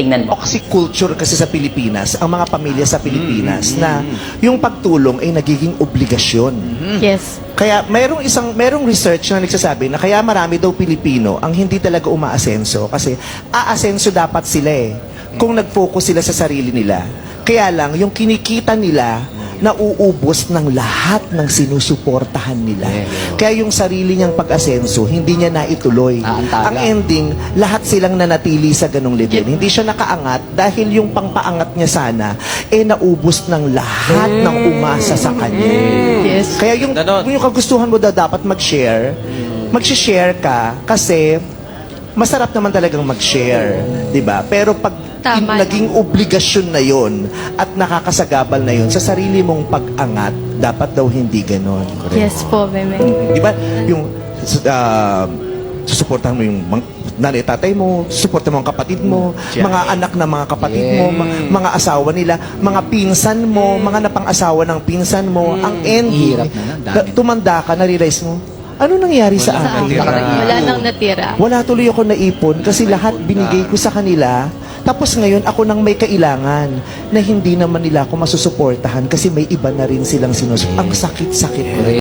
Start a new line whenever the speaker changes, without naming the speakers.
Tingnan mo.
Toxic culture kasi sa Pilipinas, ang mga pamilya sa Pilipinas, na yung pagtulong ay nagiging obligasyon.
Yes.
Kaya merong research na nagsasabi na kaya marami daw Pilipino ang hindi talaga umaasenso kasi aasenso dapat sila kung nag-focus sila sa sarili nila. Kaya lang, yung kinikita nila, nauubos ng lahat ng sinusuportahan nila. Kaya yung sarili niyang pag-asenso, hindi niya naituloy. Ang ending, lahat silang nanatili sa ganong level. Hindi siya nakaangat dahil yung pangpaangat niya sana, naubos ng lahat ng umasa sa kanya.
Yes.
Kaya yung kagustuhan mo dapat mag-share, mag-share ka kasi masarap naman talagang mag-share, 'di ba? Pero pag naging obligasyon na 'yon at nakakasagabal na 'yon sa sarili mong pag-angat, dapat daw hindi ganoon.
Yes po, Meme.
'Di ba? Yung susuportahan mo yung nanay tatay mo, susuportahan mo ang kapatid mo, mga anak na mga kapatid mo, mga asawa nila, mga pinsan mo, mga napang-asawa ng pinsan mo. Ang ending, tumanda ka, na-realize mo, ano nangyari sa akin?
Wala nang natira.
Wala tuloy ako naipon kasi lahat binigay ko sa kanila. Tapos ngayon, ako nang may kailangan na hindi naman nila ako masusuportahan kasi may iba na rin silang sinusuportahan. Ang sakit-sakit.